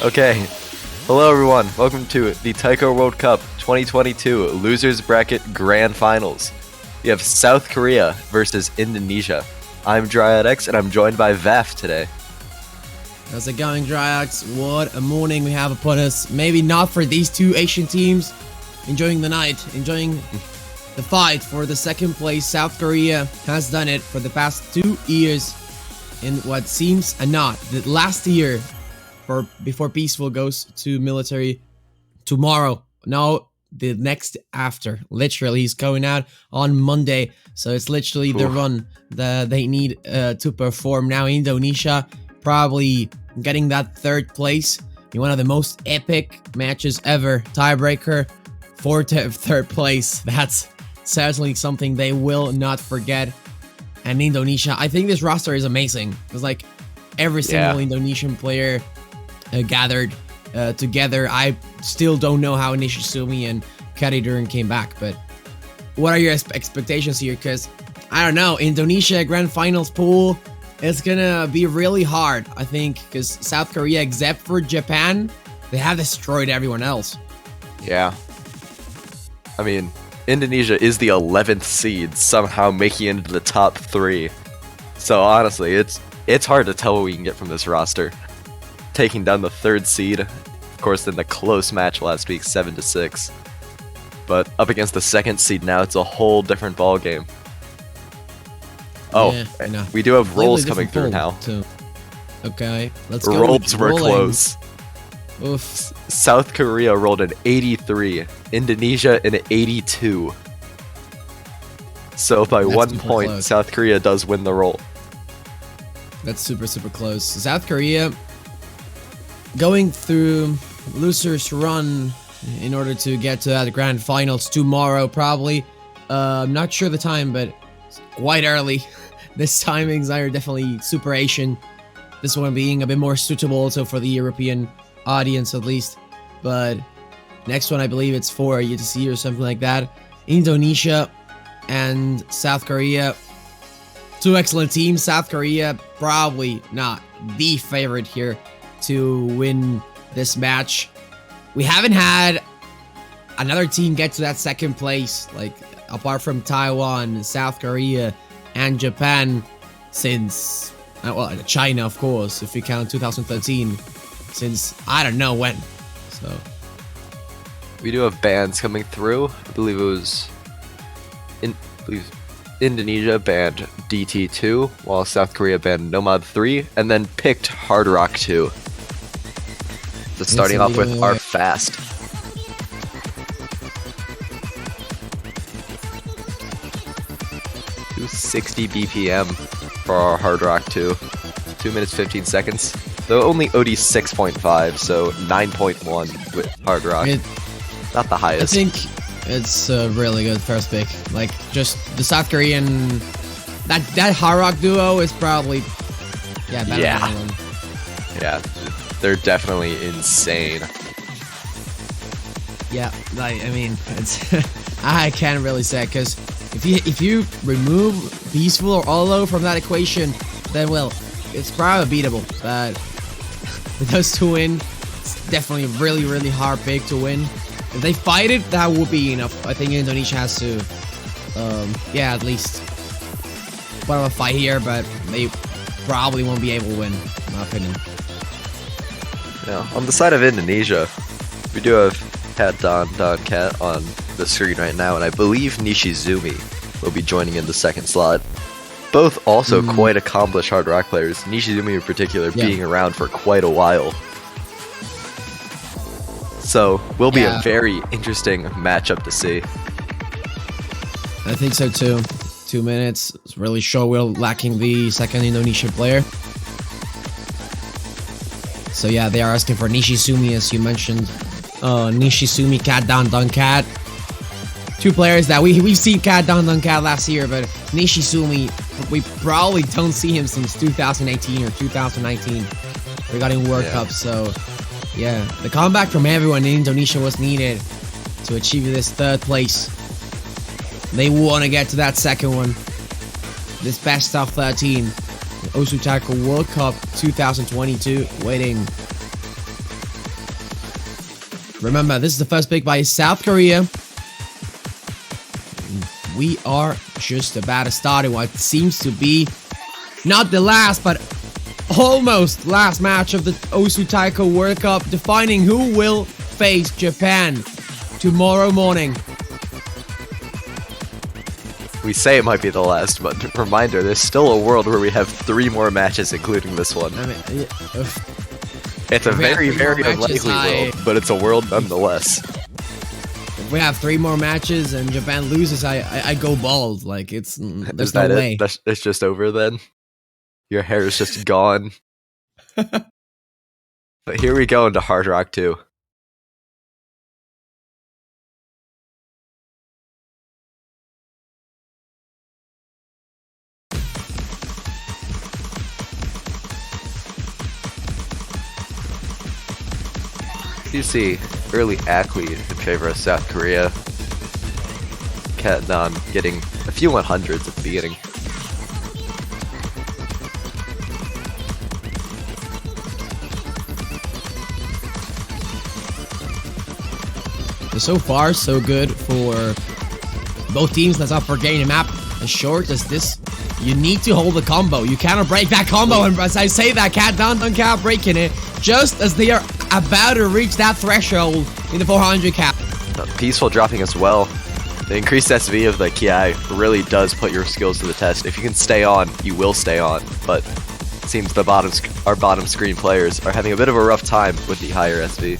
Okay, hello everyone. Welcome to the Taiko World Cup 2022 Losers Bracket Grand Finals. We have South Korea versus Indonesia. I'm DryadX and I'm joined by Vef today. How's it going, Dryax? What a morning we have upon us. Maybe not for these two Asian teams. Enjoying the night, enjoying the fight for the second place. South Korea has done it for the past 2 years in what seems not. The last year, before Peaceful goes to military tomorrow. No, the next after. Literally, he's going out on Monday. So it's literally the run that they need to perform. Now Indonesia probably getting that third place in one of the most epic matches ever. Tiebreaker for third place. That's certainly something they will not forget. And Indonesia, I think this roster is amazing. It's like every single Indonesian player gathered together. I still don't know how Nishizumi and Kariduran came back, but what are your expectations here? Because I don't know, Indonesia Grand Finals pool is gonna be really hard, I think, because South Korea, except for Japan, they have destroyed everyone else. Yeah. I mean, Indonesia is the 11th seed, somehow making it into the top 3. So honestly, it's hard to tell what we can get from this roster. Taking down the 3rd seed, of course, in the close match last week, 7-6. But up against the 2nd seed now, it's a whole different ball game. Oh, yeah, we do have rolls coming through now. Too. Okay, let's go. Rolls were close. Oof. South Korea rolled an 83, Indonesia an 82. So by 1 point, close. South Korea does win the roll. That's super close. South Korea going through losers run in order to get to that grand finals tomorrow, probably. I'm not sure the time, but it's quite early. This timings are definitely super Asian. This one being a bit more suitable also for the European audience, at least. But next one, I believe it's for UTC or something like that. Indonesia and South Korea, two excellent teams. South Korea probably not the favorite here to win this match. We haven't had another team get to that second place, like apart from Taiwan, South Korea, and Japan, since well, China, of course, if you count 2013, since I don't know when. So we do have bans coming through. I believe it was Indonesia banned DT2, while South Korea banned Nomad 3, and then picked Hard Rock 2. So starting off with our fast. $260 BPM for our Hard Rock 2. 2 minutes 15 seconds. Though only OD 6.5, so 9.1 with Hard Rock. Not the highest. I think it's a really good first pick. Like, just the South Korean... That Hard Rock duo is probably... better than anyone. Yeah, they're definitely insane. Yeah, like, I mean, it's... I can't really say, because if you remove Peaceful or Olo from that equation, then, well, it's probably beatable. But with those two in, it's definitely a really hard pick to win. If they fight it, that would be enough. I think Indonesia has to, at least put up a fight here, but they probably won't be able to win, in my opinion. Yeah, on the side of Indonesia, we do have Cat Don Cat on the screen right now, and I believe Nishizumi will be joining in the second slot. Both also quite accomplished hard rock players, Nishizumi in particular being around for quite a while. So, will be a very interesting matchup to see. I think so too. 2 minutes. It's really sure we're lacking the second Indonesian player. So yeah, they are asking for Nishizumi, as you mentioned. Nishizumi, Cat Down Cat. Two players that we've seen Cat Down Cat last year, but Nishizumi, we probably don't see him since 2018 or 2019 regarding World Cup. So yeah, the comeback from everyone in Indonesia was needed to achieve this third place. They want to get to that second one. This best of 13. Osu Taiko World Cup 2022 waiting. Remember, this is the first pick by South Korea. We are just about to start in what seems to be not the last, but almost last match of the Osu Taiko World Cup, defining who will face Japan tomorrow morning. We say it might be the last, but reminder, there's still a world where we have 3 more matches, including this one. I mean, It's a very, very matches, unlikely world, but it's a world nonetheless. if we have 3 more matches and Japan loses, I go bald. Like, there's Is no that way. it? It's just over then? Your hair is just gone. But here we go into Hard Rock 2. You see early Ackley in favor of South Korea. Katnan getting a few 100s at the beginning. So far, so good for both teams. Let's not forget a map as short as this. You need to hold the combo. You cannot break that combo. And as I say that, Katnan cannot breaking it just as they are about to reach that threshold in the 400 cap. Peaceful dropping as well. The increased SV of the Kiai really does put your skills to the test. If you can stay on, you will stay on. But it seems our bottom screen players are having a bit of a rough time with the higher SV.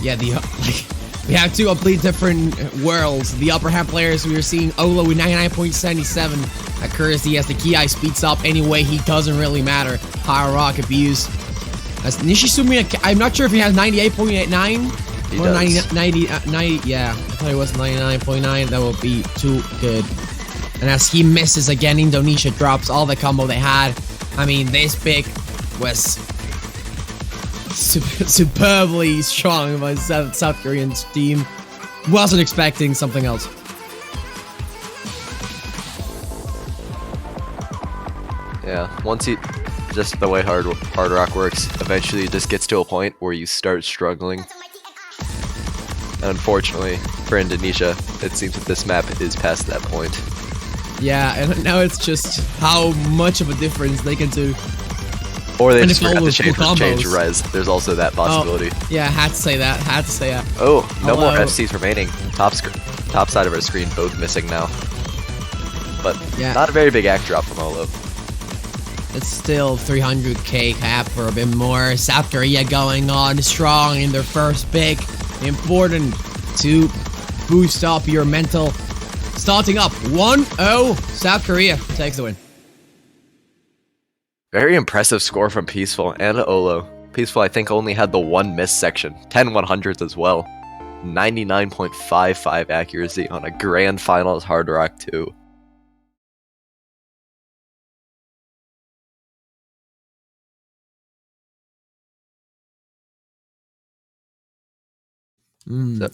Yeah, we have 2 complete different worlds. The upper hand players, we are seeing Olo with 99.77 accuracy as the Kiai speeds up anyway. He doesn't really matter. Higher rock abuse. As Nishisumi, I'm not sure if he has 98.89. He or does. 90, yeah. I thought it was 99.9. That would be too good. And as he misses again, Indonesia drops all the combo they had. I mean, this pick was superbly strong by South Korean team. Wasn't expecting something else. Yeah, once you... Just the way hard rock works, eventually it just gets to a point where you start struggling. And unfortunately, for Indonesia, it seems that this map is past that point. Yeah, and now it's just how much of a difference they can do. Or they And just it's forgot all to change combos. res. There's also that possibility. Yeah, had to say that. Oh, no more Hello. FCs remaining. Top side of our screen, both missing now. But Yeah. not a very big act drop from Olo. It's still 300k cap for a bit more. South Korea going on strong in their first pick. Important to boost up your mental. Starting up 1-0. South Korea takes the win. Very impressive score from Peaceful and Olo. Peaceful, I think, only had the 1 miss section. 10 100s as well. 99.55 accuracy on a grand finals Hard Rock 2.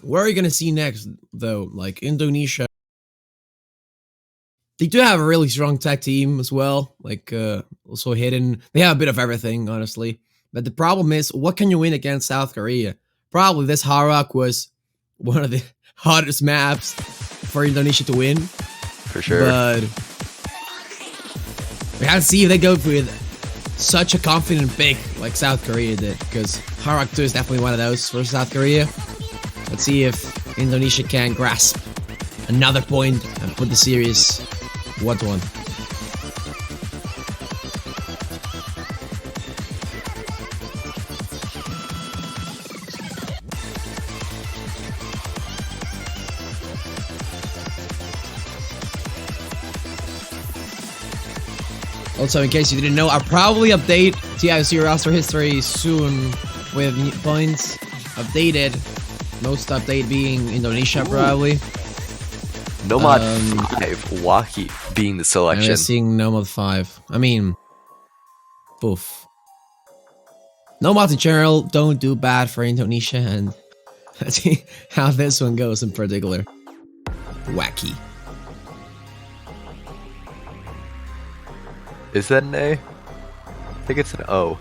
Where are you gonna see next, though? Like Indonesia, they do have a really strong tech team as well. Like also hidden, they have a bit of everything, honestly. But the problem is, what can you win against South Korea? Probably this Harak was one of the hardest maps for Indonesia to win. For sure. But we have to see if they go with such a confident pick like South Korea did, because Harak 2 is definitely one of those for South Korea. Let's see if Indonesia can grasp another point and put the series 1-1. Also, in case you didn't know, I'll probably update TIC roster history soon with new points updated. Most update being Indonesia, probably. Nomad 5, Waki being the And selection. we're seeing Nomad 5. I mean, poof. Nomads in general don't do bad for Indonesia, and let's see how this one goes in particular. Wacky. Is that an A? I think it's an O.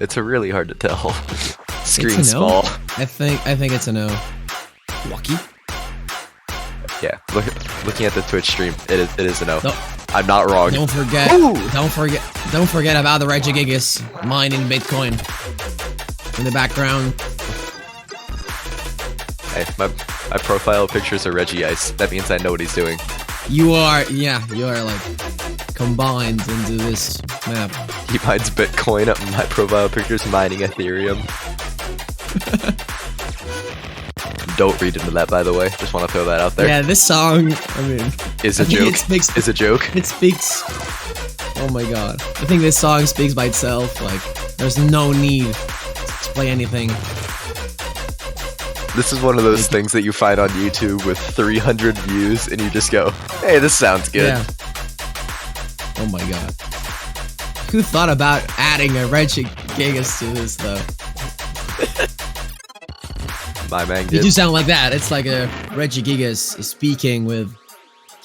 It's a really hard to tell. Screen It's a no. small. I think it's a no. Lucky. Yeah, looking at the Twitch stream, it is a no. No. I'm not wrong. Don't forget. Ooh. Don't forget about the Regigigas mining Bitcoin in the background. Hey, my profile pictures are Reggie Ice. That means I know what he's doing. You are like combined into this map. He mines Bitcoin. My profile picture's mining Ethereum. Don't read into that, by the way. Just want to throw that out there. Yeah, this song, I mean, Is a joke. Is a joke. It speaks. Oh my god. I think this song speaks by itself. Like, there's no need to explain anything. This is one of those things that you find on YouTube with 300 views, and you just go, "Hey, this sounds good." Yeah. Oh my god. Who thought about adding a Regigigas to this though? My man You did. do sound like that. It's like a Regigigas is speaking with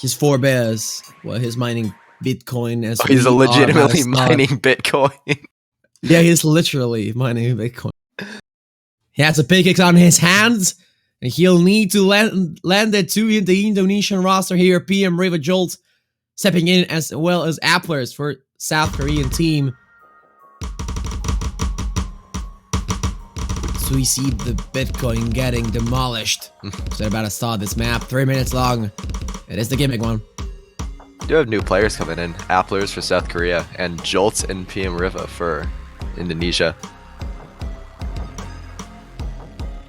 his forebears while he's mining Bitcoin. As He's we are about legitimately to start. mining Bitcoin. Yeah, he's literally mining Bitcoin. He has a pickaxe on his hands, and he'll need to land it to the Indonesian roster here. PM River Jolt stepping in as well as Applers for South Korean team. So we see the Bitcoin getting demolished. So they're about to start this map. 3 minutes long. It is the gimmick one. You do have new players coming in. Applers for South Korea and Jolts and PM Riva for Indonesia.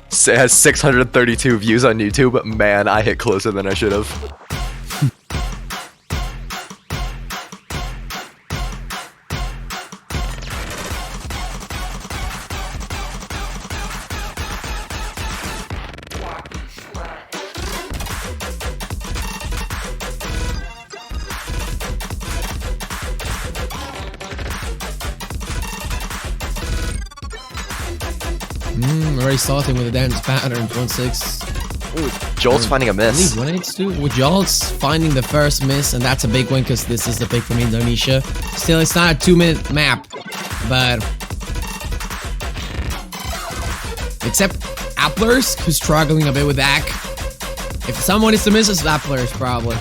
It has 632 views on YouTube, but man, I hit closer than I should have. Already starting with a dance pattern. 1-6. Ooh, Jolt's finding a miss. 1-8-2. With Jolt's finding the first miss, and that's a big win because this is the pick from Indonesia. Still, it's not a 2-minute map, but except Applers, who's struggling a bit with Ack. If someone is to miss, it's Applers probably.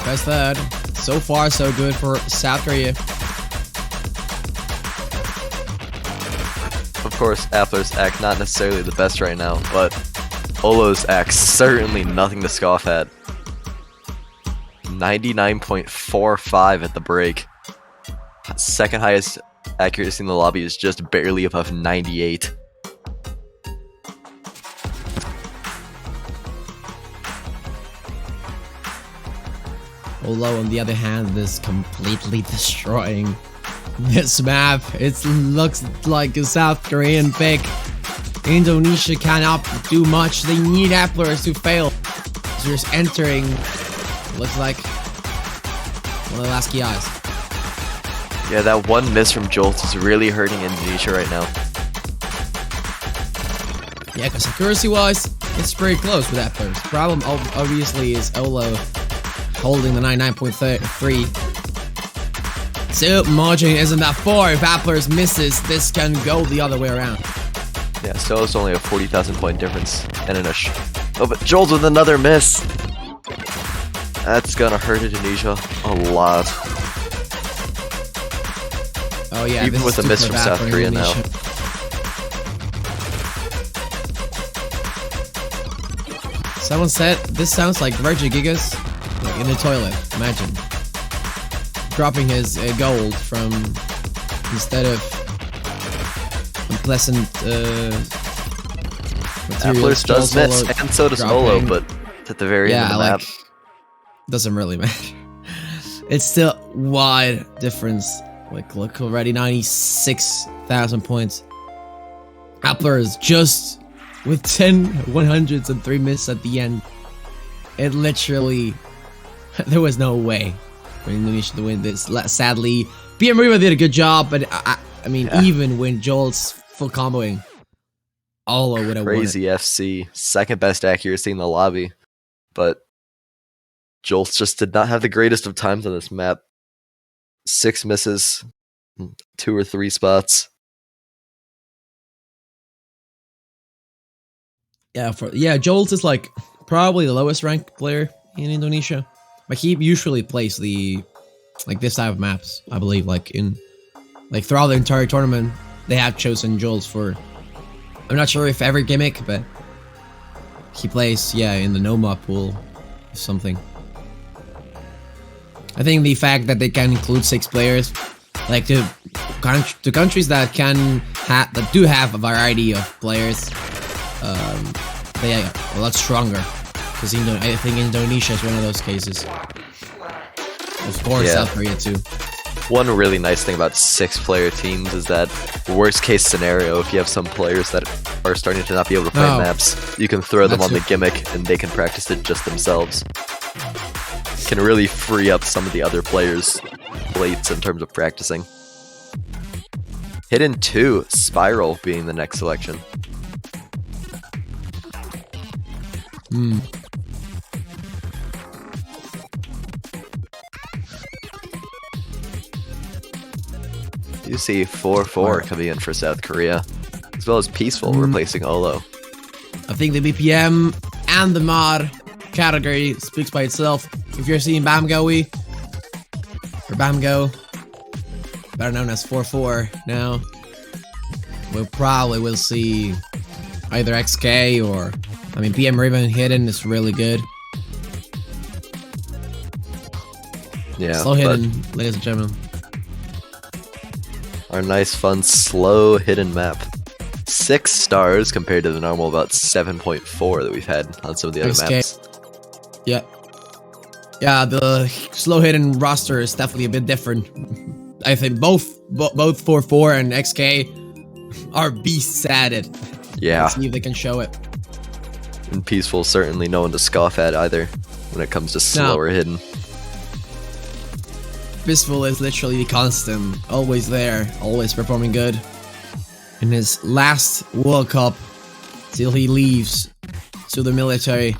Best third. So far, so good for South Korea. Of course, Appler's act not necessarily the best right now, but Olo's act certainly nothing to scoff at. 99.45 at the break. Second highest accuracy in the lobby is just barely above 98. Olo, on the other hand, is completely destroying this map. It looks like a South Korean pick. Indonesia cannot do much. They need Applers to fail. So just entering. Looks like one of the last key eyes. Yeah, that one miss from Jolt is really hurting Indonesia right now. Yeah, because accuracy-wise, it's pretty close with Applers. Problem obviously is Olo holding the 99.3. So margin isn't that far. If Applers misses, this can go the other way around. Yeah, still it's only a 40,000 point difference. And in a oh, but Jolt with another miss. That's gonna hurt Indonesia a lot. Oh yeah, even with a miss from South Korea now. Someone said this sounds like Regigigas. Like in the toilet, imagine. Dropping his gold from, instead of unpleasant materials. Applers does miss, and so does Olo, but at the very end of the map. Doesn't really matter. It's still wide difference. Like, look already, 96,000 points. Applers just with 10 100s and 3 misses at the end. It literally... There was no way for Indonesia to win this. Sadly, PM Riva did a good job, but I mean, even when Jolt's full comboing, Olo would have won it. Crazy FC, second best accuracy in the lobby, but Jolts just did not have the greatest of times on this map. 6 misses, 2 or 3 spots. Yeah, Jolt is like probably the lowest ranked player in Indonesia, but he usually plays this type of maps. I believe throughout the entire tournament they have chosen Jolt for. I'm not sure if every gimmick, but he plays in the no-map pool or something. I think the fact that they can include 6 players, like to countries that do have a variety of players, they are a lot stronger. Because I think Indonesia is one of those cases. Of course, South Korea too. One really nice thing about 6-player teams is that worst case scenario, if you have some players that are starting to not be able to play maps, you can throw them on the gimmick and they can practice it just themselves. Can really free up some of the other players' plates in terms of practicing. Hidden 2, Spiral being the next selection. You see 4-4 coming in for South Korea, as well as Peaceful replacing Olo. I think the BPM and the mod category speaks by itself. If you're seeing Bamgoey, or Bamgo, better known as 4-4 now, we probably will see either XK or, PM Ribbon Hidden is really good. Yeah, slow hidden, ladies and gentlemen. Our nice, fun, slow hidden map. 6 stars compared to the normal about 7.4 that we've had on some of the other maps. Yeah, the slow hidden roster is definitely a bit different. I think both 4-4 and XK are beasts at it. Yeah. Let's see if they can show it. And Peaceful certainly no one to scoff at either when it comes to slower hidden. Peaceful is literally constant, always there, always performing good. In his last World Cup, till he leaves to the military.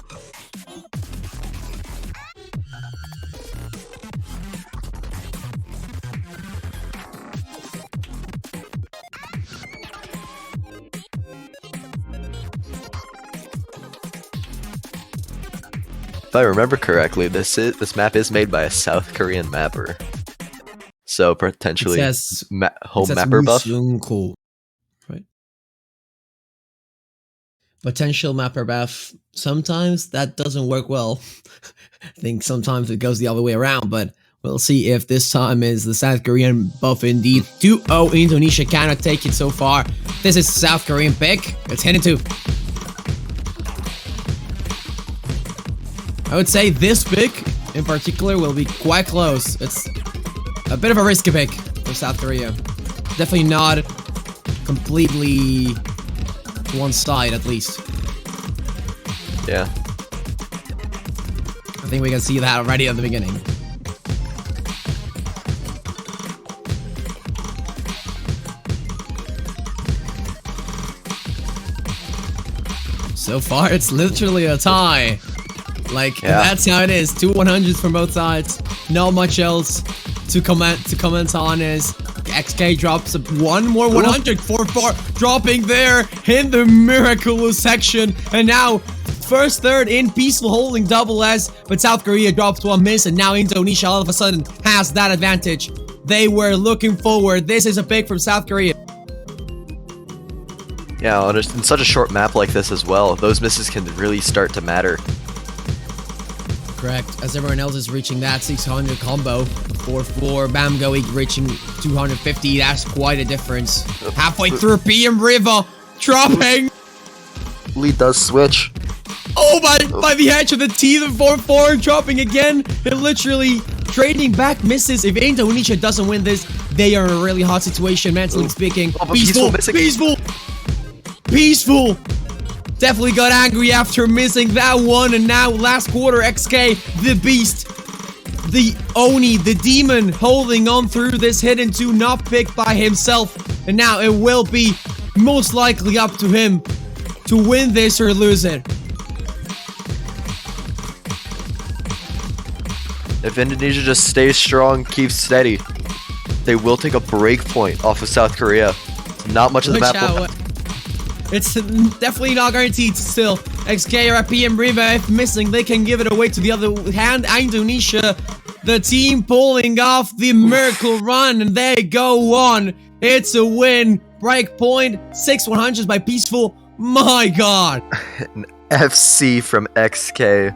If I remember correctly, this map is made by a South Korean mapper. So potentially home mapper buff. Right. Potential mapper buff. Sometimes that doesn't work well. I think sometimes it goes the other way around, but we'll see if this time is the South Korean buff indeed. 2-0 Indonesia cannot take it so far. This is South Korean pick. It's Hidden 2. I would say this pick in particular will be quite close. It's a bit of a risky pick for South Korea. Definitely not completely one side, at least. Yeah. I think we can see that already at the beginning. So far, it's literally a tie. That's how it is. 2 100s from both sides. Not much else to comment on is XK drops one more 100. 4-4 dropping there in the miraculous section. And now, first, third in Peaceful holding double S. But South Korea drops one miss. And now Indonesia all of a sudden has that advantage. They were looking forward. This is a pick from South Korea. Yeah, in such a short map like this as well, those misses can really start to matter. Correct, as everyone else is reaching that 600 combo. 4-4, Bamgoey reaching 250, that's quite a difference. Halfway through, PM River dropping! Lead does switch. Oh, by the edge of the teeth of 4-4, dropping again. They're literally trading back misses. If Indonesia doesn't win this, they are in a really hot situation, mentally speaking. Peaceful! Definitely got angry after missing that one, and now last quarter XK, the beast, the Oni, the demon, holding on through this Hidden 2, not picked by himself, and now it will be most likely up to him to win this or lose it. If Indonesia just stays strong, keeps steady, they will take a break point off of South Korea. Not much of the Watch map will out. It's definitely not guaranteed still. XK or PM Riva, if missing, they can give it away to the other hand. Indonesia, the team pulling off the miracle run, and they go on. It's a win. Breakpoint, 6-100s by Peaceful. My god. An FC from XK.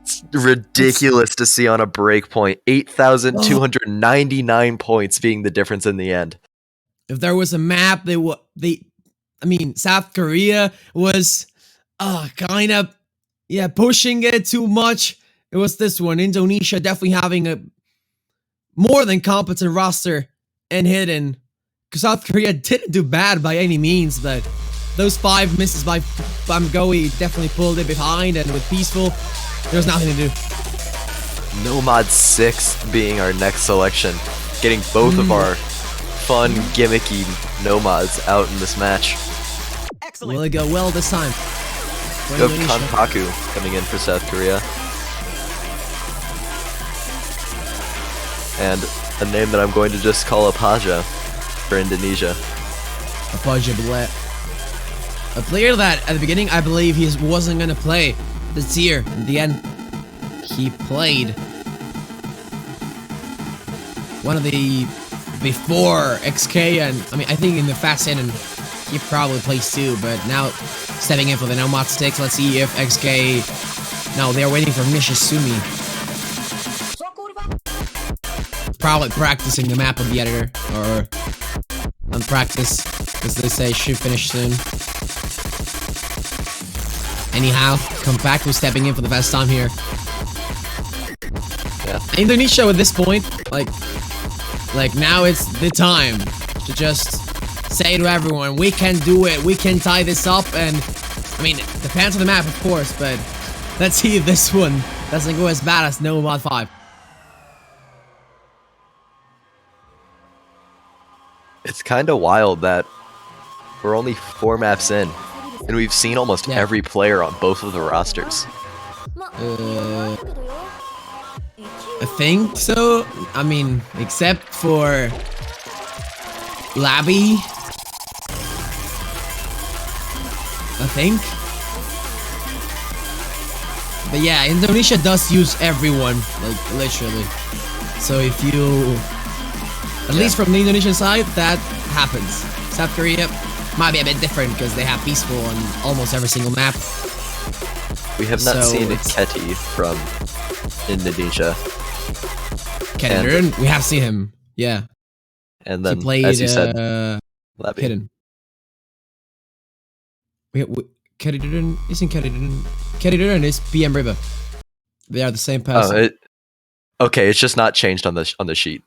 It's ridiculous to see on a breakpoint. 8,299 points being the difference in the end. If there was a map, South Korea was kind of pushing it too much. It was this one. Indonesia definitely having a more than competent roster and hidden. Because South Korea didn't do bad by any means, but those 5 misses by Bamgoe definitely pulled it behind, and with Peaceful, there's nothing to do. Nomad 6 being our next selection. Getting both of our fun, gimmicky Nomads out in this match. Will it go well this time? We have Kanpaku coming in for South Korea. And a name that I'm going to just call Apaja for Indonesia. Apaja Blatt. A player that, at the beginning, I believe he wasn't going to play this year. In the end, he played. One of the before XK, and I think in the fast end, and he probably plays too, but now stepping in for the Nomad sticks. Let's see if XK. No, they're waiting for Nishizumi. Probably practicing the map of the editor, or on practice, as they say, should finish soon. Anyhow, Kanpaku stepping in for the first time here. Yeah. Indonesia at this point, like now it's the time to just say to everyone, we can do it, we can tie this up, and depends on the map of course, but let's see if this one doesn't go as bad as Nomad 5. It's kind of wild that we're only 4 maps in, and we've seen almost every player on both of the rosters. I think so. Except for Labby. I think. But yeah, Indonesia does use everyone, like literally. So if you, at least from the Indonesian side, that happens. South Korea might be a bit different because they have Peaceful on almost every single map. We have not seen Ketty from Indonesia. Ketty, we have seen him, yeah. And then, he played, as you said, Hidden. Ketty isn't Ketty is PM River. They are the same person. Okay, it's just not changed on the sheet.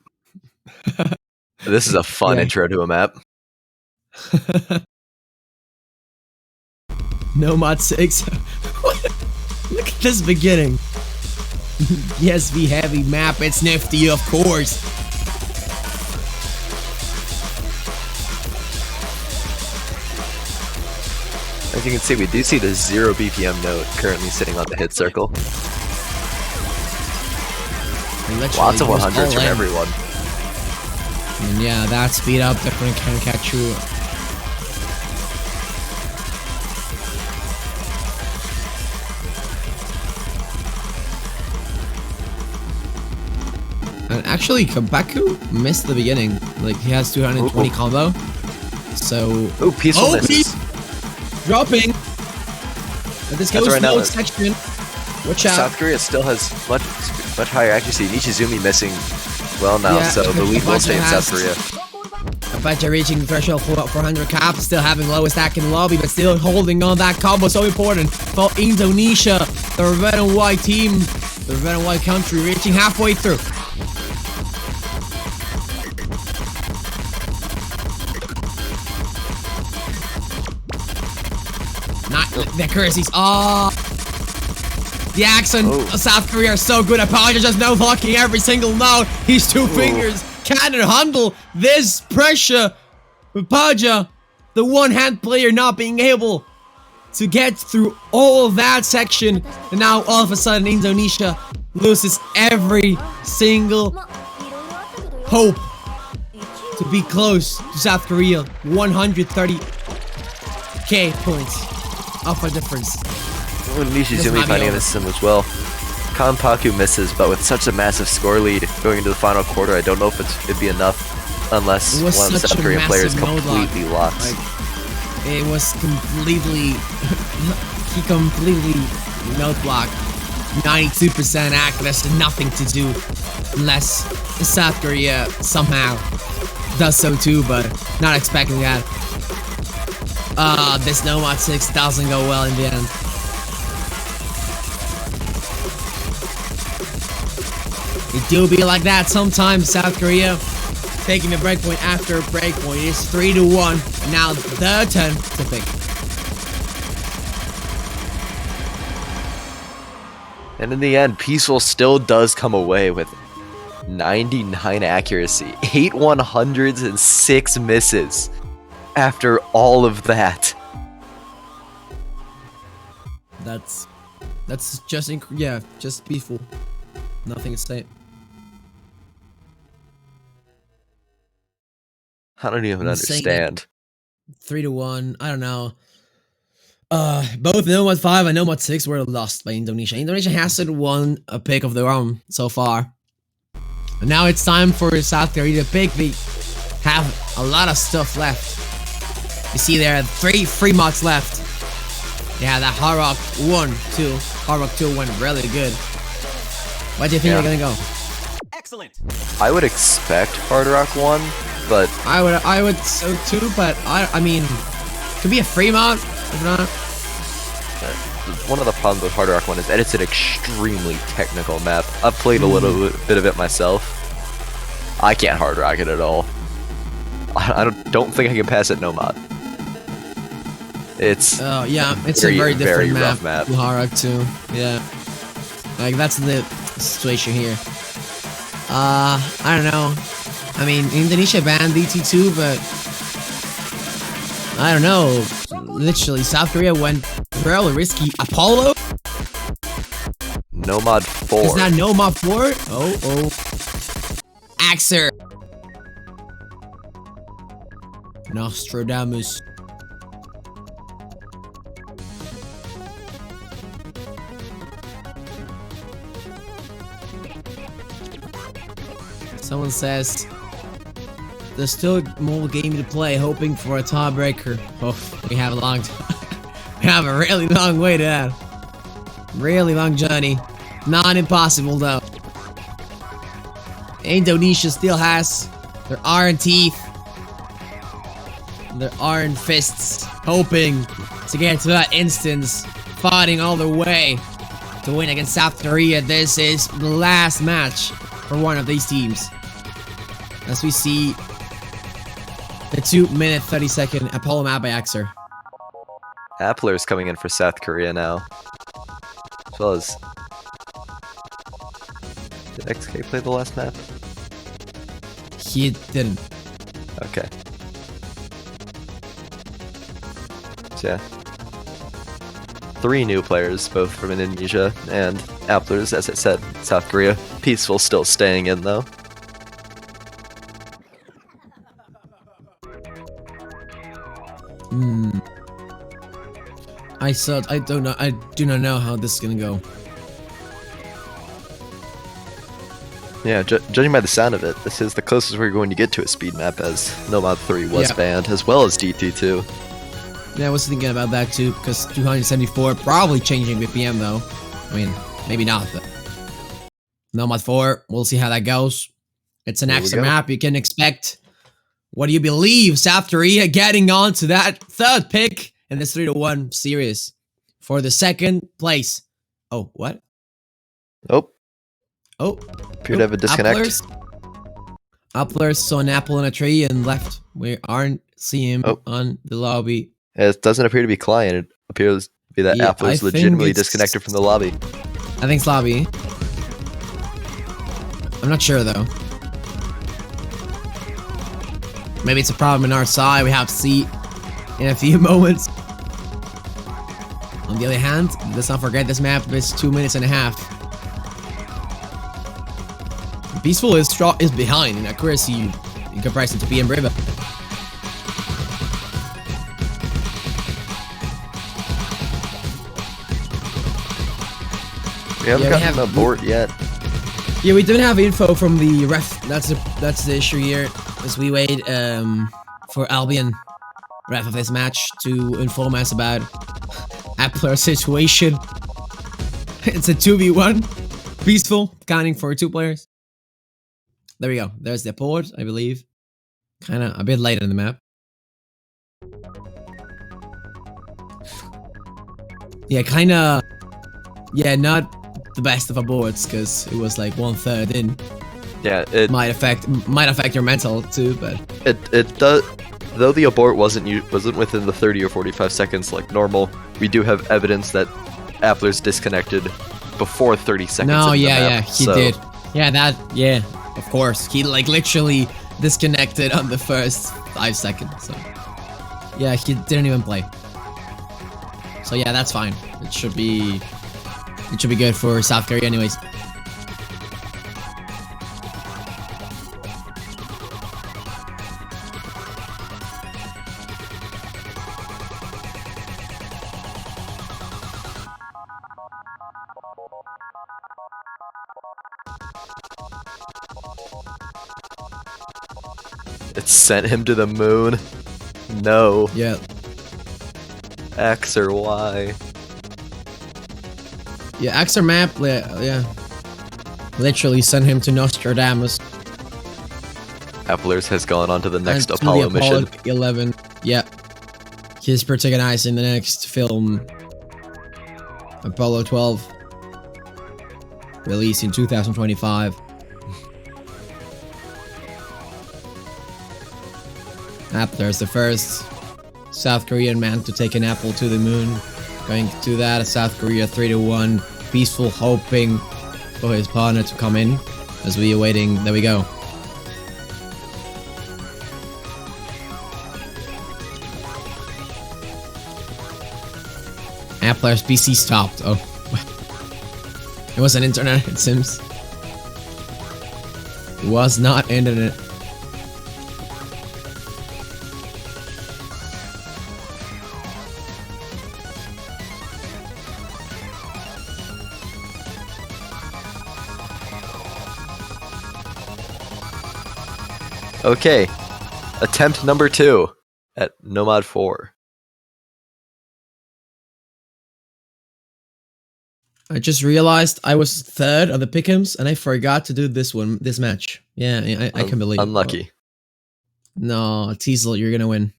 This is a fun intro to a map. Nomad 6. Look at this beginning. Yes, we heavy map. It's nifty, of course. As you can see, we do see the 0 BPM note currently sitting on the hit circle. Lots of 100s from everyone. And yeah, that speed up definitely can catch you. And actually, Kanpaku missed the beginning. Like, he has 220 combo. So... Ooh, Peaceful misses. Dropping. But this goes right section. Watch out. South Korea still has much higher accuracy. Nishizumi missing well now, so the lead will stay in South Korea. Apache reaching the threshold for 400 cap, still having lowest stack in the lobby, but still holding on that combo. So important for Indonesia, the red and white team, the red and white country, reaching halfway through. Not the accuracies. The accent of South Korea are so good. Apache just no blocking every single note. His two fingers cannot handle this pressure. Apache, the one-hand player, not being able to get through all of that section. And now all of a sudden Indonesia loses every single hope to be close to South Korea. 130k points of a difference. Indonesia's gonna be finding this sim as well. Kanpaku misses, but with such a massive score lead going into the final quarter, I don't know if it'd be enough unless one of the South Korean players completely locked. Like, it was completely... he completely mode blocked. 92% accuracy, nothing to do unless South Korea somehow does so too, but not expecting that. This Nomad 6 doesn't go well in the end. It do be like that sometimes, South Korea. Taking the breakpoint after breakpoint. It's 3-1. Now the turn to pick. And in the end, Peaceful still does come away with 99 accuracy, 8 100s, and 6 misses. After all of that. That's just just peaceful. Nothing to say. I don't even understand. 3-1. I don't know. Both Nomad 5 and Nomad 6 were lost by Indonesia. Indonesia hasn't won a pick of their own so far. And now it's time for South Korea to pick. They have a lot of stuff left. You see there are 3 free mods left. Yeah, that Hard Rock 1, 2. Hard Rock 2 went really good. Where do you think they're gonna go? Excellent. I would expect Hard Rock 1, but I would so too, but I mean, could be a free mod, if not. one of the problems with Hard Rock 1 is that it's an extremely technical map. I've played a little bit of it myself. I can't Hard Rock it at all. I don't think I can pass it no mod. It's yeah, it's a very different rough map. to Hard Rock 2. Yeah, like that's the situation here. I don't know. I mean, Indonesia banned DT2, but I don't know. Literally, South Korea went really risky. Apollo? Nomad 4. Is that Nomad 4? Oh. Axer. Nostradamus. Someone says there's still more game to play, hoping for a tiebreaker. Oh, we have a long we have a really long way to that. Really long journey. Not impossible though. Indonesia still has their iron teeth, their iron fists, hoping to get to that instance, fighting all the way to win against South Korea. This is the last match for one of these teams. As we see the 2-minute 30-second Apollo map by Axer. Appler's coming in for South Korea now. As well as... Did XK play the last map? He didn't. Okay. So yeah. 3 new players, both from Indonesia, and Appler's, as I said, South Korea. Peaceful still staying in though. I do not know how this is gonna go. Yeah, judging by the sound of it, this is the closest we're going to get to a speed map, as Nomad 3 was banned, as well as DT2. Yeah, I was thinking about that too, because 274 probably changing BPM though. I mean, maybe not, but Nomad 4, we'll see how that goes. It's an extra map, you can expect. What do you believe? South Korea getting on to that 3rd pick in this 3-1 series for the 2nd place. Oh, what? Oh. Appear to have a disconnect. Appler's saw an apple on a tree and left. We aren't seeing him on the lobby. It doesn't appear to be client. It appears to be that Appler's legitimately disconnected from the lobby. I think it's lobby. I'm not sure though. Maybe it's a problem in our side. We have to see in a few moments. On the other hand, let's not forget this map is 2.5 minutes. Peaceful is behind in accuracy in comparison to PM River. We haven't gotten an abort yet. Yeah, we didn't have info from the ref. That's the issue here, as we wait for Albion, ref of this match, to inform us about Appler's situation. It's a 2v1. Peaceful, counting for 2 players. There we go. There's the port, I believe. Kinda a bit late on the map. Yeah, kinda. Yeah, not the best of aborts, because it was like 1/3 in. Yeah, it might affect your mental too, but it does. Though the abort wasn't within the 30 or 45 seconds like normal, we do have evidence that Appler's disconnected before 30 seconds. No, in the yeah, map, he did. Yeah, of course. He like literally disconnected on the first 5 seconds. So yeah, he didn't even play. So yeah, that's fine. It should be good for South Korea anyways. It sent him to the moon. No. Yeah. X or Y. Yeah, X or map, yeah. Literally sent him to Nostradamus. Appler's has gone on to the next And to Apollo the Apollo mission. 11. Yeah. He's protagonizing the next film, Apollo 12. Released in 2025. Appler's the first South Korean man to take an apple to the moon. Going to that, South Korea 3-1. Peaceful, hoping for his partner to come in as we awaiting. There we go. Appler's PC stopped. Oh, it was an internet. It seems. It was not internet. Okay, attempt number 2 at Nomad 4. I just realized I was 3rd on the pick'ems and I forgot to do this match. Yeah, I can believe. Unlucky. No, Teasel, you're gonna win.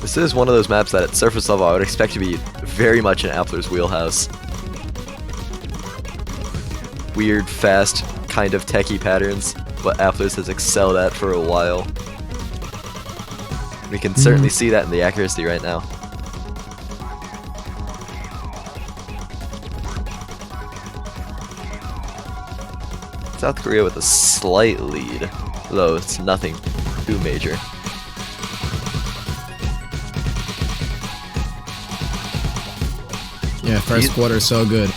This is one of those maps that at surface level I would expect to be very much in Appler's wheelhouse. Weird, fast, kind of techie patterns, what Appler's has excelled at for a while. We can certainly see that in the accuracy right now. South Korea with a slight lead, though it's nothing too major. Yeah, first quarter so good.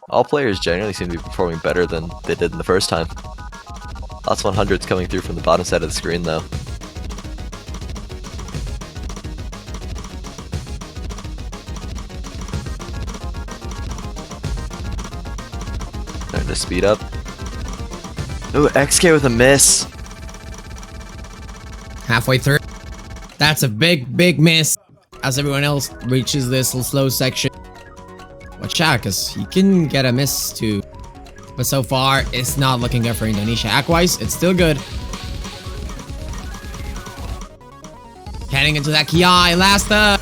All players generally seem to be performing better than they did in the first time. Lots of 100s coming through from the bottom side of the screen though. Starting to speed up. Ooh, XK with a miss. Halfway through. That's a big miss as everyone else reaches this slow section. Watch out, because he can get a miss too. But so far, it's not looking good for Indonesia. Act-wise, it's still good. Heading into that Kiai, Lasta.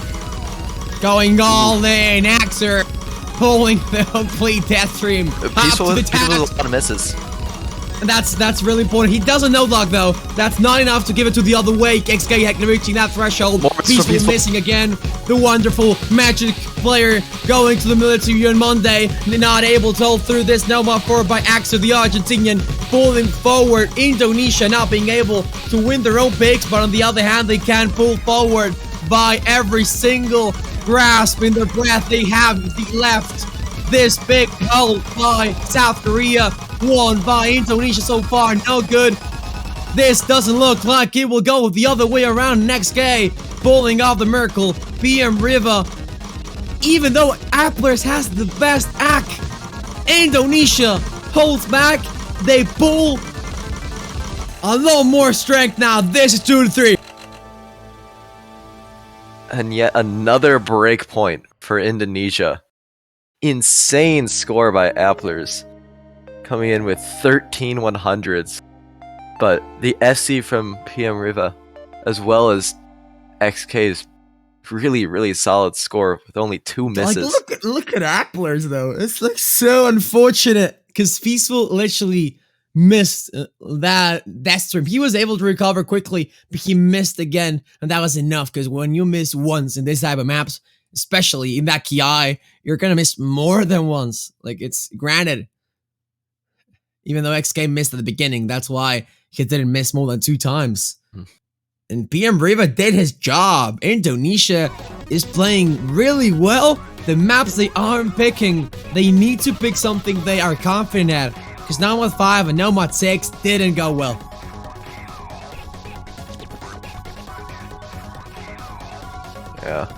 Going all in, Axer. Pulling the complete death stream. Peaceful with a lot of misses. And that's really important. He doesn't know luck though. That's not enough to give it to the other way. XK reaching that threshold. Peaceful missing again. The wonderful magic player going to the military on Monday, not able to hold through this. Nomad 4 by Axel, the Argentinian, pulling forward. Indonesia not being able to win their own picks, but on the other hand, they can pull forward by every single grasp in their breath they have left. This big held by South Korea, won by Indonesia so far, no good. This doesn't look like it will go the other way around next game. Pulling off the Merkel, PM Riva. Even though Applers has the best act, Indonesia holds back. They pull a lot more strength now. This is 2-3. And yet another break point for Indonesia. Insane score by Applers, coming in with 13 100s. But the SC from PM Riva, as well as XK's really solid score with only 2 misses. Like, look at Applers though. It's like so unfortunate because Peaceful literally missed that stream. He was able to recover quickly, but he missed again, and that was enough. Because when you miss once in this type of maps, especially in that KI, you're gonna miss more than once. Like, it's granted. Even though XK missed at the beginning, that's why he didn't miss more than 2 times. And PM Riva did his job. Indonesia is playing really well. The maps they aren't picking, they need to pick something they are confident at. Because Nomad 5 and Nomad 6 didn't go well. Yeah.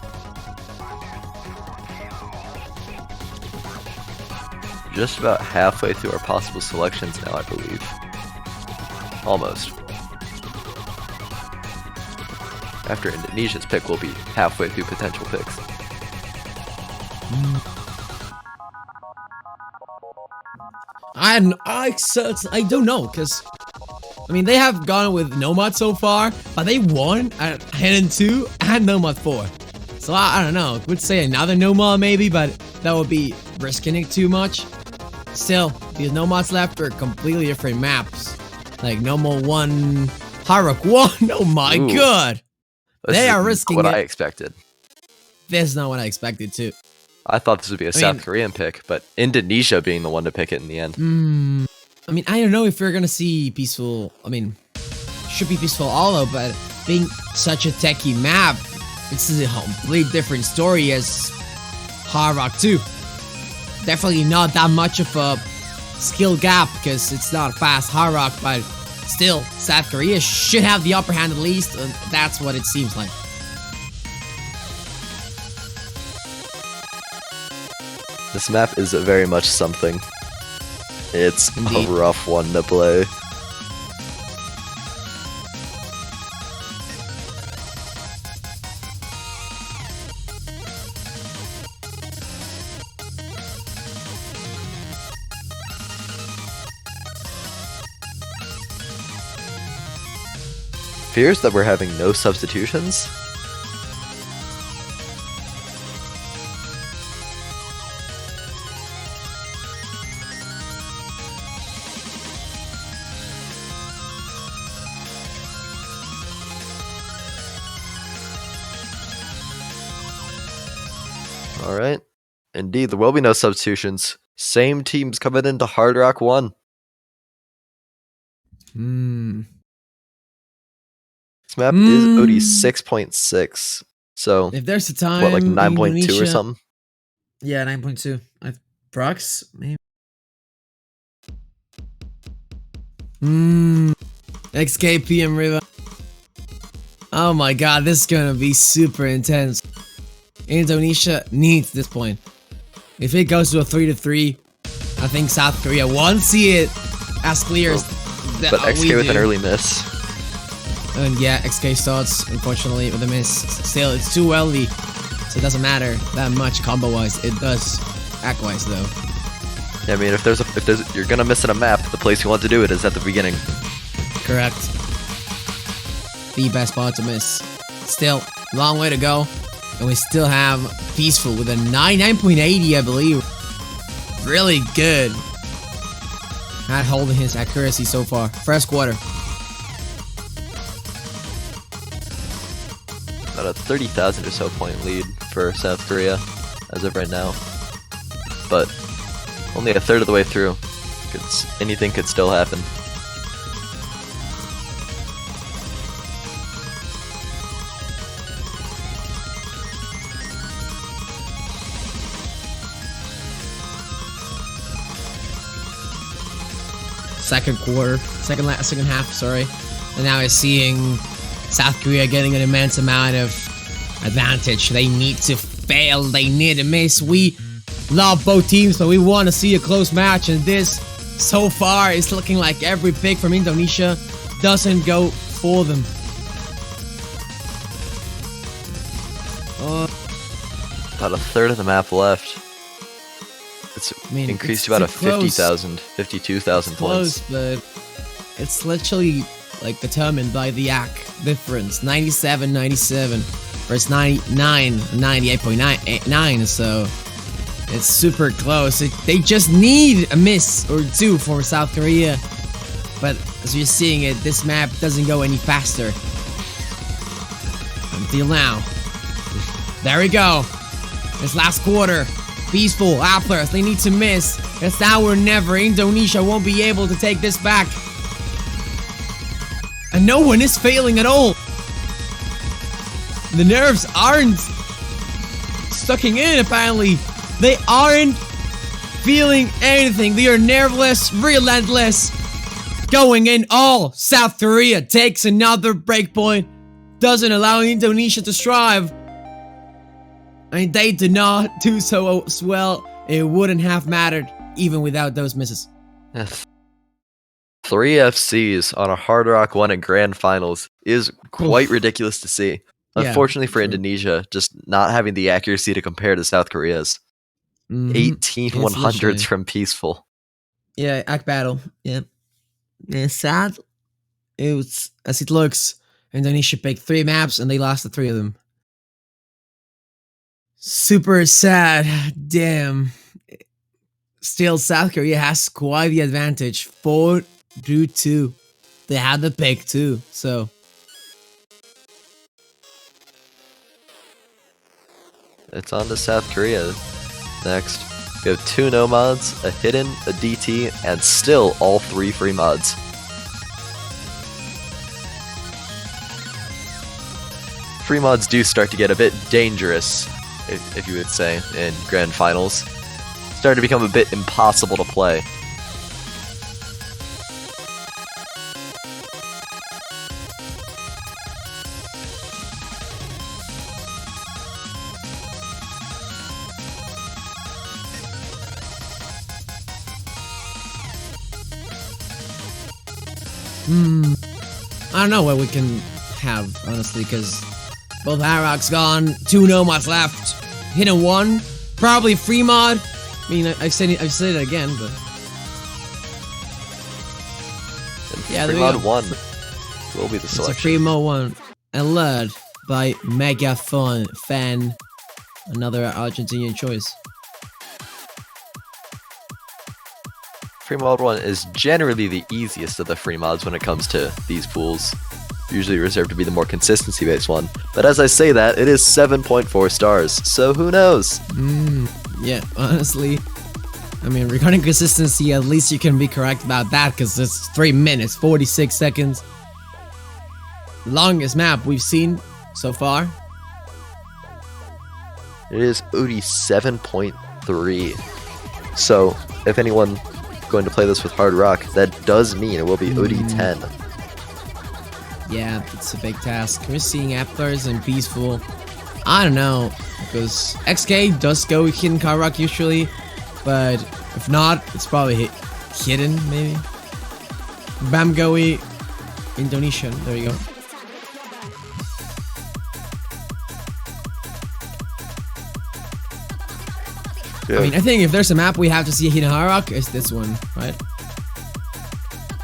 Just about halfway through our possible selections now, I believe. Almost. After Indonesia's pick, we'll be halfway through potential picks. I don't know, because I mean, they have gone with Nomad so far, but they won at Hidden 2 and Nomad 4. So I don't know, I would say another Nomad maybe, but that would be risking it too much. Still, these Nomads left are completely different maps. Like Nomad 1, Haruk 1, oh my god! They are risking what it. I expected. This is not what I expected too. I thought this would be a South Korean pick, but Indonesia being the one to pick it in the end. I mean, I don't know if we're gonna see Peaceful. I mean, should be Peaceful Hollow, but being such a techie map, it's a complete different story as Hard Rock 2. Definitely not that much of a skill gap because it's not fast Hard Rock, but still, South Korea should have the upper hand at least, and that's what it seems like. This map is very much something. It's Indeed. a rough one to play. Fears that we're having no substitutions? Alright. Indeed, there will be no substitutions. Same teams coming into Hard Rock 1. This map is OD 6.6. So, if there's a time, what, like 9.2 or Indonesia, something? Yeah, 9.2. Prox, maybe. XK PM River. Oh my god, this is gonna be super intense. Indonesia needs this point. If it goes to a 3-3, I think South Korea won't see it as clear as But XK with an early miss. And yeah, XK starts, unfortunately, with a miss. Still, it's too early, so it doesn't matter that much combo-wise. It does act-wise, though. Yeah, I mean, if you're gonna miss in a map, the place you want to do it is at the beginning. Correct. The best spot to miss. Still, long way to go. And we still have Peaceful with a 9.80, I believe. Really good at holding his accuracy so far. First quarter. About a 30,000 or so point lead for South Korea. as of right now. But only a third of the way through. Anything could still happen. Second half, sorry. And now we're seeing South Korea getting an immense amount of advantage. They need to fail, they need to miss. We love both teams, but we want to see a close match, and this, so far, is looking like every pick from Indonesia doesn't go for them. About a third of the map left. It's increased to about 52,000 points. But it's literally like determined by the AC difference. 97.97 versus 98.9, so it's super close. They just need a miss or two for South Korea. But as you're seeing it, this map doesn't go any faster. Until now. There we go. This last quarter. Peaceful, Applers, they need to miss. It's now or never. Indonesia won't be able to take this back. And no one is failing at all. The nerves aren't sucking in, apparently. They aren't feeling anything. They are nerveless, relentless. Going in all. South Korea takes another breakpoint. Doesn't allow Indonesia to strive. And they did not do so as well. It wouldn't have mattered even without those misses. 3 FCs on a Hard Rock 1 at Grand Finals is quite ridiculous to see. Unfortunately for Indonesia, just not having the accuracy to compare to South Korea's. 18 100s from Peaceful. Yeah, AC battle. Yeah. And sad. It was, as it looks, Indonesia picked 3 maps and they lost the 3 of them. Super sad. Damn. Still, South Korea has quite the advantage. 4-2. They had the pick too, so. It's on to South Korea next. We have 2 no mods, a hidden, a DT, and still all 3 free mods. Free mods do start to get a bit dangerous, if you would say, in Grand Finals. Start to become a bit impossible to play. I don't know what we can have, honestly, because both Harrock's gone, 2 no mods left, hidden 1, probably free mod. I mean, I've said it again, but yeah, free mod 1 will be the selection. It's a free mod 1, and led by Mega Fan, another Argentinian choice. Free mod 1 is generally the easiest of the free mods when it comes to these pools. Usually reserved to be the more consistency-based one. But as I say that, it is 7.4 stars, so who knows? Yeah, honestly. I mean, regarding consistency, at least you can be correct about that, because it's 3 minutes, 46 seconds. Longest map we've seen so far. It is OD 7.3. So, if anyone going to play this with Hard Rock, that does mean it will be OD 10. Yeah, it's a big task. We're seeing Applers and Peaceful. I don't know, because XK does go hidden Hard Rock usually, but if not, it's probably hidden, maybe. Bamgowi, Indonesian, there you go. Yeah. I mean, I think if there's a map we have to see a hidden Hard Rock, it's this one, right?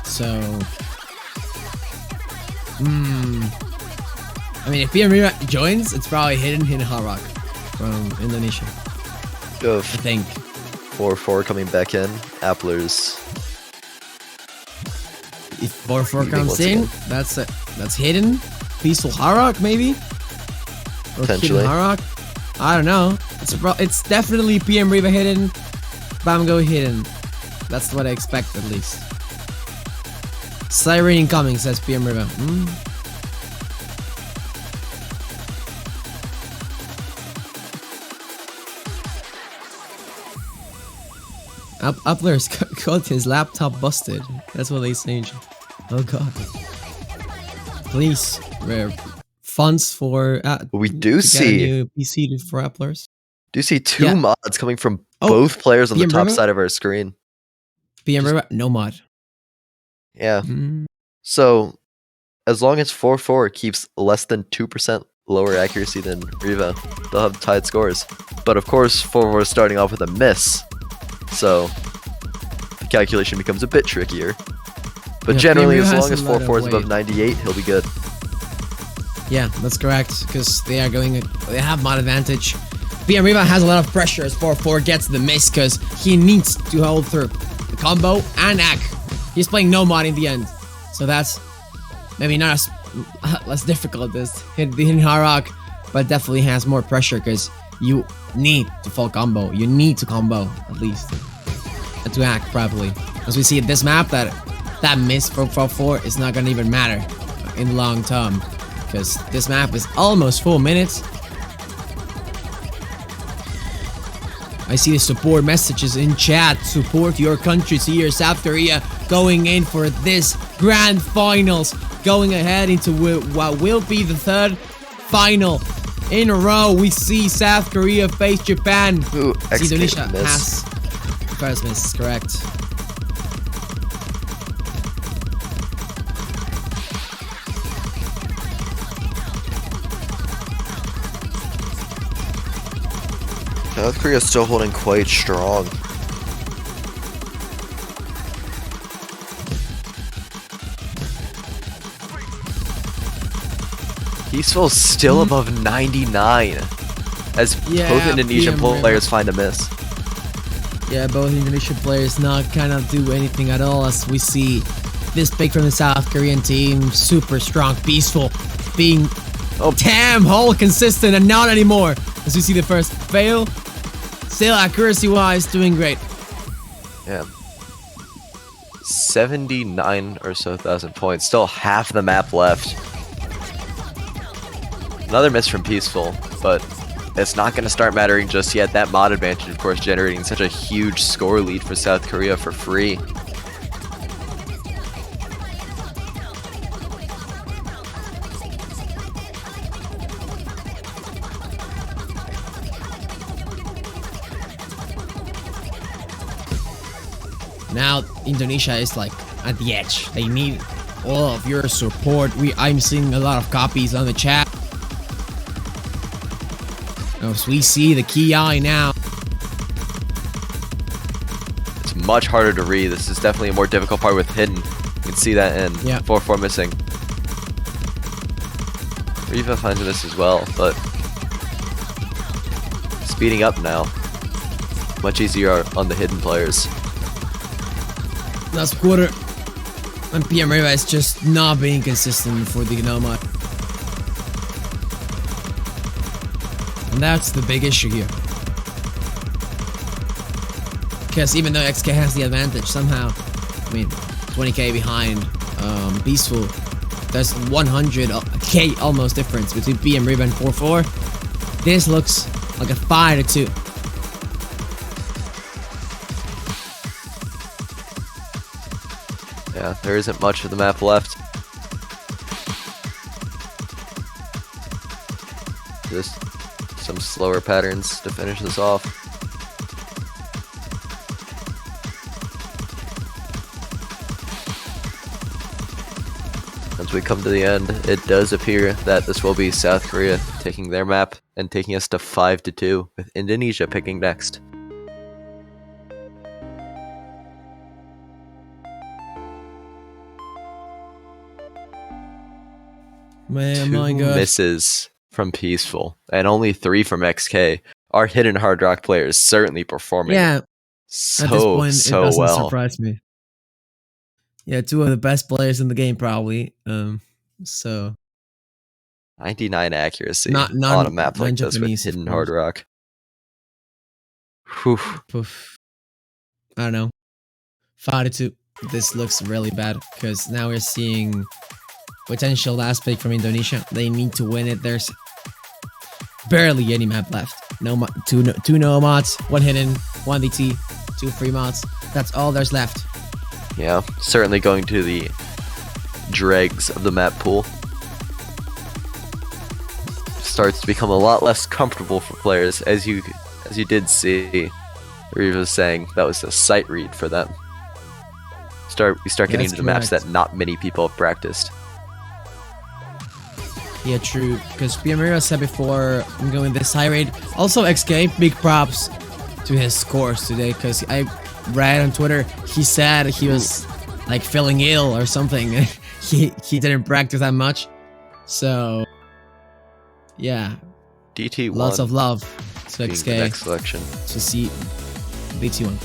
So... I mean, if Mira joins, it's probably hidden Hard Rock from Indonesia. I think. 4-4 coming back in. Applers. If 4-4 comes in, that's hidden. Peaceful Hard Rock, maybe? Or potentially. Hidden Hard Rock? I don't know. It's definitely PM Riva hidden, Bamgo hidden. That's what I expect at least. Siren incoming, says PM Riva. Upler's got his laptop busted. That's what they say. Oh god. Please, funds for We do to get a see new PC for Upler's. do see two Yeah. mods coming from both players on the PM top Riva? side of our screen. PM Riva, no mod. Yeah. So as long as 4-4 keeps less than 2% lower accuracy than Riva, they'll have tied scores. But of course, 4-4 is starting off with a miss, so the calculation becomes a bit trickier. But Yeah, generally, PM as Riva long has as a lot 4-4 is of above weight. 98, he'll be good. Yeah, that's correct, because they have mod advantage. PM Riva has a lot of pressure as 4-4 gets the miss, because he needs to hold through the combo and act. He's playing no mod in the end, so that's maybe not as less difficult as hitting hard rock, but definitely has more pressure because you need to full combo. You need to combo at least and to act properly. As we see at this map, that miss for 4-4 is not gonna even matter in the long term because this map is almost 4 minutes. I see the support messages in chat. Support your countries here. South Korea going in for this grand finals. Going ahead into what will be the third final in a row. We see South Korea face Japan. Ooh, Indonesia miss. has first miss, correct. South Korea is still holding quite strong. Peaceful still above 99 as both Indonesian players find a miss. Yeah, both Indonesian players not kind of do anything at all as we see this pick from the South Korean team. Super strong, peaceful, being damn whole consistent and not anymore. As we see the first fail, still accuracy wise doing great. Yeah. 79 or so thousand points, still half the map left. Another miss from Peaceful, but it's not going to start mattering just yet. That mod advantage, of course, generating such a huge score lead for South Korea for free. Now Indonesia is like at the edge. They need all of your support. I'm seeing a lot of copies on the chat. As we see the key eye now. It's much harder to read. This is definitely a more difficult part with hidden. You can see that in 4-4 missing. Riva finds this as well, but speeding up now. Much easier on the hidden players. Last quarter, and PM Riva is just not being consistent for the Nomad. And that's the big issue here. Because even though XK has the advantage, somehow, I mean, 20k behind Peaceful, there's 100k almost difference between PM Riva and 4-4. This looks like a 5-2. Yeah, there isn't much of the map left. Just some slower patterns to finish this off. As we come to the end, it does appear that this will be South Korea taking their map and taking us to 5-2, with Indonesia picking next. Man, Two my God. misses from Peaceful and only 3 from XK. Our hidden hard rock players certainly performing Yeah, so at this point, it doesn't well. surprise me. Yeah, 2 of the best players in the game probably. So 99 accuracy not on a map like this with non-Japanese, of hidden course. hard rock. Whew. Poof. I don't know. 5-2. This looks really bad because now we're seeing potential last pick from Indonesia. They need to win it. There's barely any map left. Two no mods, one hidden, one DT, two free mods. That's all there's left. Yeah, certainly going to the dregs of the map pool. Starts to become a lot less comfortable for players, as you did see. Riva was saying that was a sight read for them. We start getting into the maps that not many people have practiced. Yeah, true. Because Piamira said before, I'm going this high rate. Also, XK, big props to his scores today. Because I read on Twitter, he said he was like feeling ill or something. he didn't practice that much. So, yeah. DT1. Lots of love to XK. The next selection. To see DT1.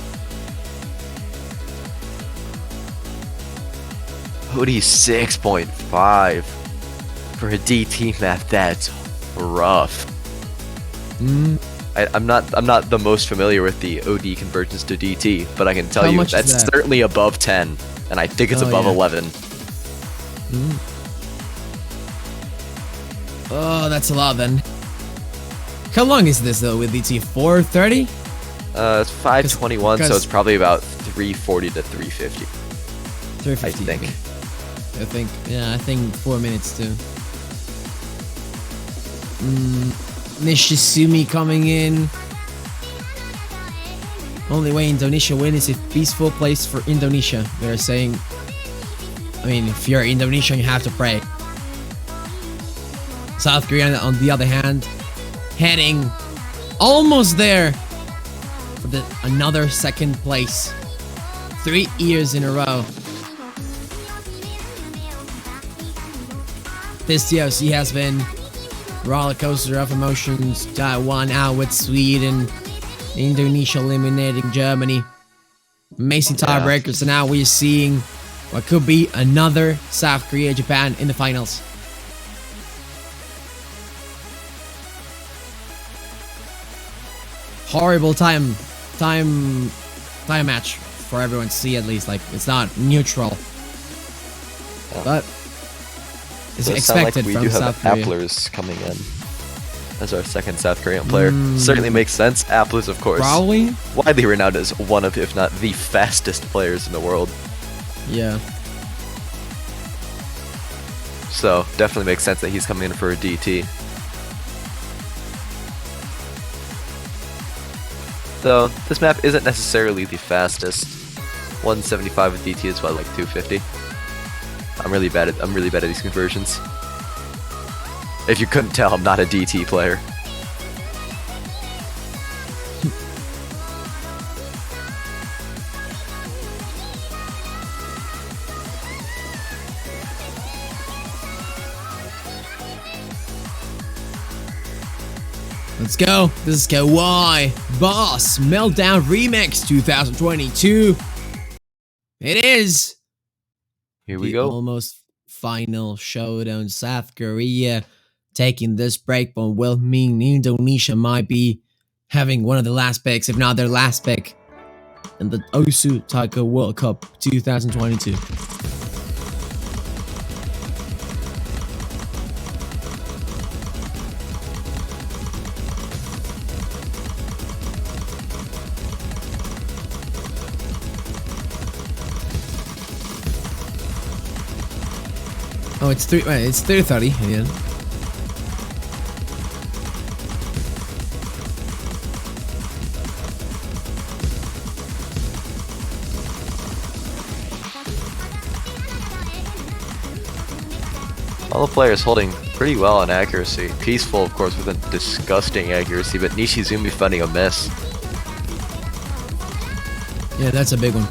Hoodie 6.5 for a DT map. That's rough. I'm not the most familiar with the OD conversions to DT, but I can tell you that's certainly above 10, and I think it's above 11. Oh, that's a lot then. How long is this though with DT? 430? It's 521, so it's probably about 340 to 350. 350. I think 4 minutes too. Nishizumi coming in. Only way Indonesia win is if peaceful plays for Indonesia. They're saying, I mean, if you're Indonesian, you have to pray. South Korea, on the other hand, heading almost there for another second place. 3 years in a row. This TOC has been roller coaster of emotions. Taiwan out with Sweden, Indonesia eliminating Germany. Amazing tiebreakers, and now we're seeing what could be another South Korea Japan in the finals. Horrible time match for everyone to see, at least. Like, it's not neutral, but it's expected we from do have South Korea. Applers coming in as our second South Korean player. Certainly makes sense. Applers, of course, probably widely renowned as one of, if not the fastest players in the world. Yeah. So definitely makes sense that he's coming in for a DT. Though this map isn't necessarily the fastest. 175 with DT is what, like 250. I'm really bad at these conversions. If you couldn't tell, I'm not a DT player. Let's go. This is Kawaii Boss Meltdown Remix 2022. It is. Here we go. Almost final showdown. South Korea taking this breakpoint will mean Indonesia might be having one of the last picks, if not their last pick, in the Osu Taiko World Cup 2022. Oh, it's 3:30 again. All the players holding pretty well on accuracy. Peaceful, of course, with a disgusting accuracy, but Nishizumi finding a miss. Yeah, that's a big one.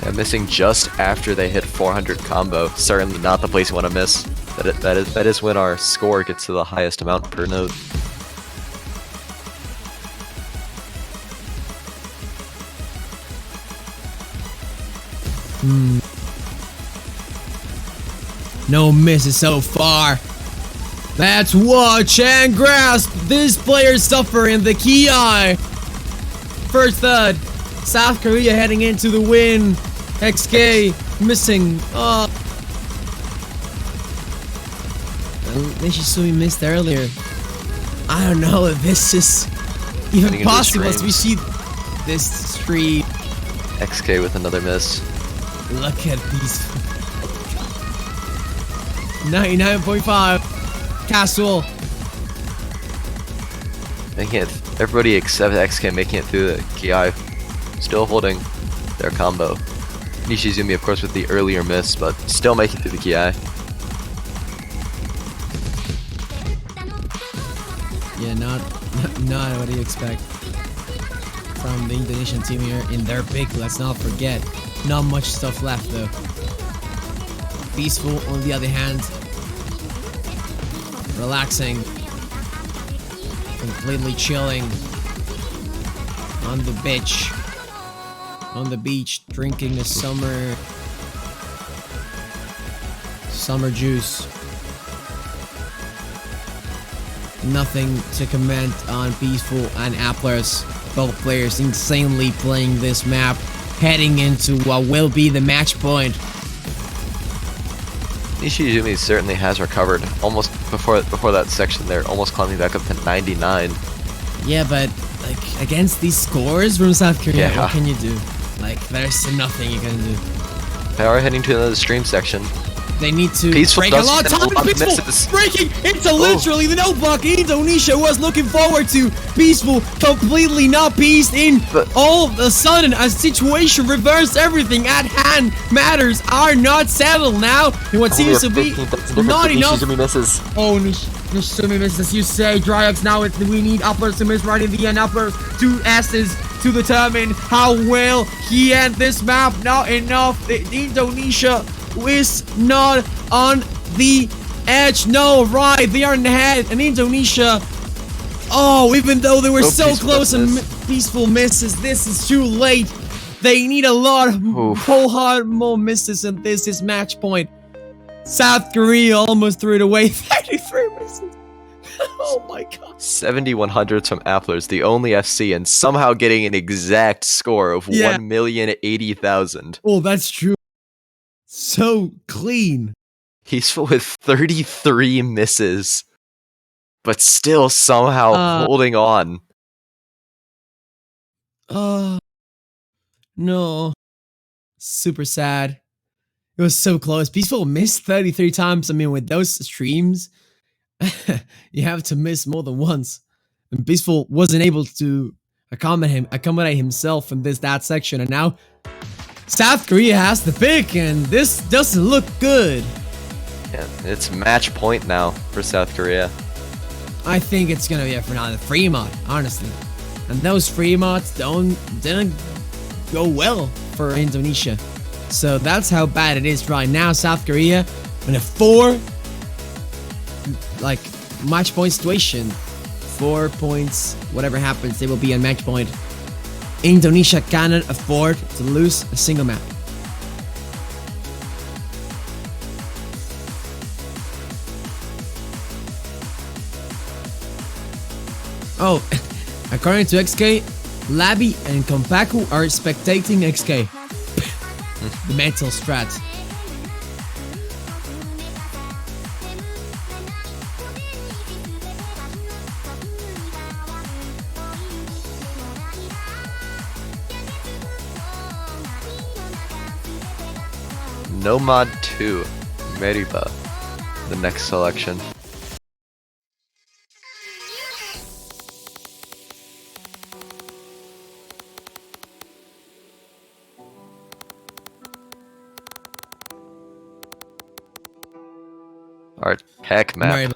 Yeah, missing just after they hit 400 combo. Certainly not the place you want to miss. That is when our score gets to the highest amount per node. No misses so far. Let's watch and grasp this player suffer in the Ki. First third. South Korea heading into the win. XK missing. Nishisumi missed earlier. I don't know if this is even possible as we see this stream. XK with another miss. Look at these. 99.5. Castle. Making it. Everybody except XK making it through the Ki. Still holding their combo. Nishizumi, of course, with the earlier miss, but still making it through the Ki. Yeah, not what you expect from the Indonesian team here in their pick. Let's not forget. Not much stuff left though. Peaceful on the other hand. Relaxing. Completely chilling. On the beach. On the beach, drinking a summer juice. Nothing to comment on Peaceful and Applers. Both players insanely playing this map, heading into what will be the match point. Nishizumi certainly has recovered almost before that section there, almost climbing back up to 99. Yeah, but like against these scores from South Korea, Yeah. what can you do? Like there's nothing you can do. They are heading to another stream section. They need to Peaceful break a lot of does time. a lot of Peaceful misses. breaking into literally the no block. Indonesia was looking forward to. Peaceful completely not pieced in. But- All of a sudden, a situation reversed. Everything at hand matters are not settled now. And what seems to be not enough. Nishizumi misses. Oh, Nishizumi misses, as you say. Dryax now, we need uppers to miss right in the end. Uppers, 2 S's to determine how well he end this map. Not enough. Indonesia is not on the edge. No, right. They are in the head. And Indonesia, oh, even though they were so Peaceful close and miss. Peaceful misses, this is too late. They need a lot of whole hard more misses, and this is match point. South Korea almost threw it away. 33 misses. Oh my god. 7100s from Applers, the only FC, and somehow getting an exact score of Yeah. 1,080,000. Oh, that's true. So clean. Peaceful with 33 misses, but still somehow holding on. No. Super sad. It was so close. Peaceful missed 33 times. I mean, with those streams, you have to miss more than once. And Peaceful wasn't able to accommodate himself in that section. And now South Korea has the pick, and this doesn't look good. Yeah, it's match point now for South Korea. I think it's gonna be for another free mod, honestly. And those free mods didn't go well for Indonesia. So that's how bad it is right now. South Korea in a 4 match point situation. 4 points, whatever happens, they will be on match point. Indonesia cannot afford to lose a single map. Oh, according to XK, Labby and Kompaku are spectating XK. The mental strat. Nomad 2, Meriba, the next selection. Our tech map.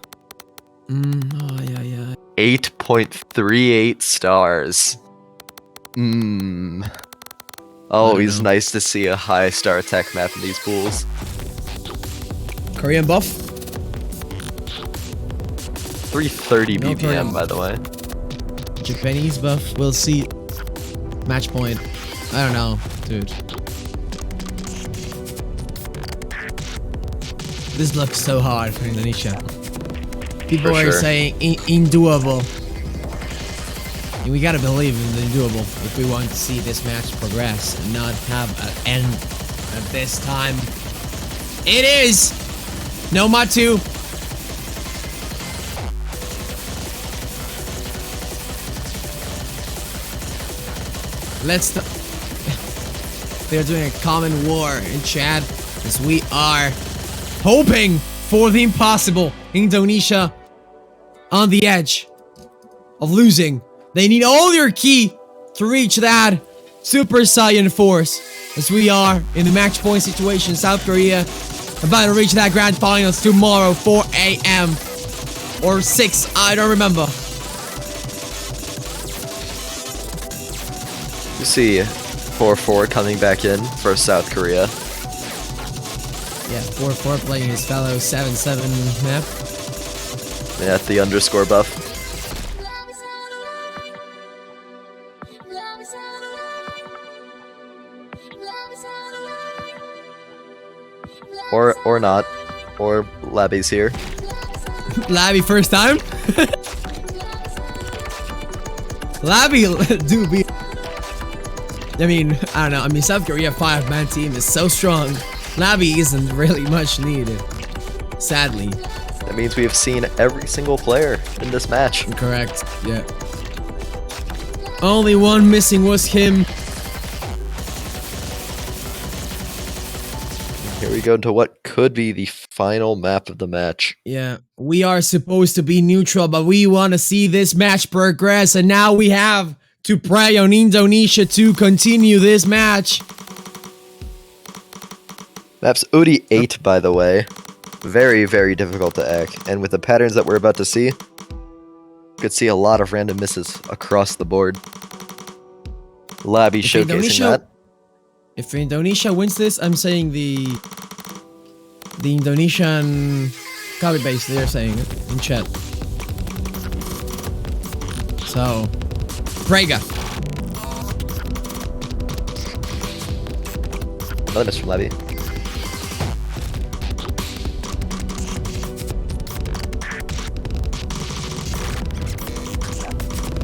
Oh, yeah. 8.38 stars. Always nice to see a high star tech map in these pools. Korean buff. 330 No BPM, Korean. by the way. Japanese buff. We'll see. Match point. I don't know, dude. This looks so hard for Indonesia. People For are sure. saying indoable. And we gotta believe in the doable if we want to see this match progress and not have an end at this time. It is! No Matu. They're doing a common war in chat as we are hoping for the impossible. Indonesia on the edge of losing. They need all their key to reach that Super Saiyan force as we are in the match point situation. South Korea about to reach that grand finals tomorrow 4 a.m. or 6, I don't remember. You see 4-4 coming back in for South Korea. Yeah, 4-4 playing his fellow 7-7 map. Yeah, the underscore buff. Or not. Or Labby's here. Labby first time? Labby do be... I mean, I don't know. I mean, South Korea 5-man team is so strong. Labby isn't really much needed. Sadly. That means we have seen every single player in this match. Correct, yeah. Only one missing was him. Here we go into what could be the final map of the match. Yeah, we are supposed to be neutral, but we want to see this match progress, and now we have to pray on Indonesia to continue this match. Map's OD 8, by the way. Very, very difficult to act, and with the patterns that we're about to see, you could see a lot of random misses across the board. Labby showcasing that. If Indonesia wins this, I'm saying the Indonesian copy base, they're saying it in chat. So, Prega. Another miss from Labby.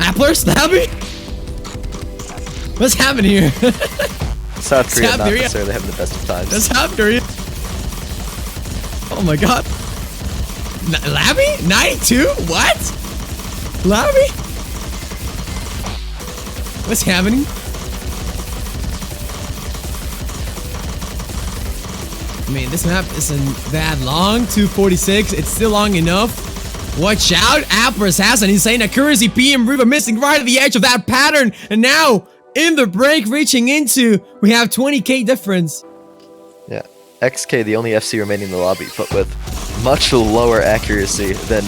Applers? Labby? What's happening here? South Korea South not Korea. necessarily having the best of times. That's South Korea. Oh my god. Labby? 92? What? Labby? What's happening? I mean, this map isn't that long. 246. It's still long enough. Watch out. Appers has an insane accuracy. PM Riva missing right at the edge of that pattern. And now, in the break, reaching into, we have 20k difference. Yeah. XK, the only FC remaining in the lobby, but with much lower accuracy than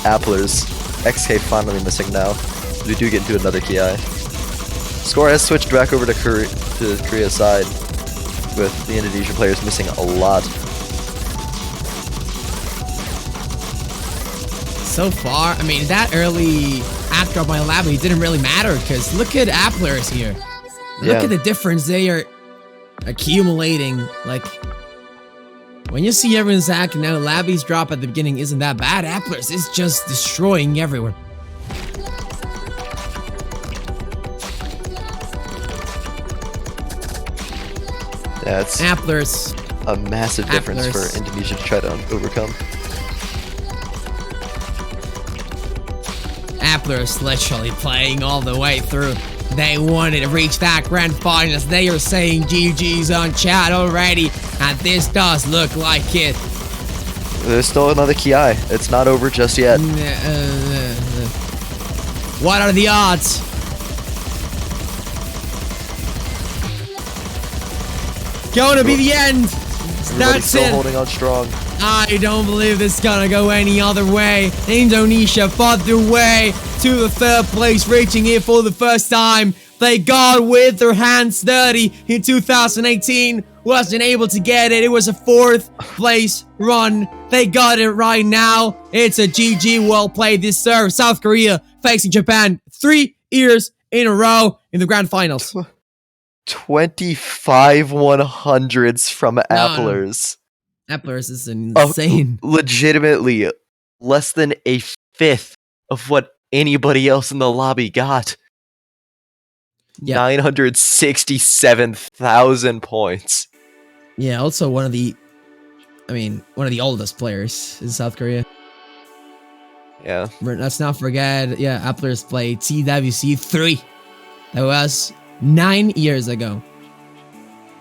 Appler's. XK finally missing now. We do get into another Ki. Score has switched back over to Korea's side, with the Indonesian players missing a lot. So far, I mean, that early after by Labby didn't really matter, because look at Applers here. Look at the difference they are accumulating. Like, when you see everyone's acting out, Labby's drop at the beginning isn't that bad. Applers is just destroying everyone. Yeah, it's Applers. a massive difference Applers. for Indonesia to try to overcome. Applers literally playing all the way through. They wanted to reach that grand finals. They are saying GG's on chat already, and this does look like it. There's still another Ki. It's not over just yet. What are the odds? Gonna be the end. Everybody's That's still it. holding on strong. I don't believe this is gonna go any other way. Indonesia fought their way to the third place, reaching it for the first time. They got with their hands dirty in 2018. Wasn't able to get it. It was a 4th place run. They got it right now. It's a GG. Well played. This serve. South Korea facing Japan 3 years in a row in the grand finals. 25 100s from Applers. Applers is insane. Legitimately less than a fifth of what anybody else in the lobby got. Yeah. 967,000 points. Yeah, also one of the oldest players in South Korea. Yeah. Let's not forget, Appler's played TWC3. That was 9 years ago.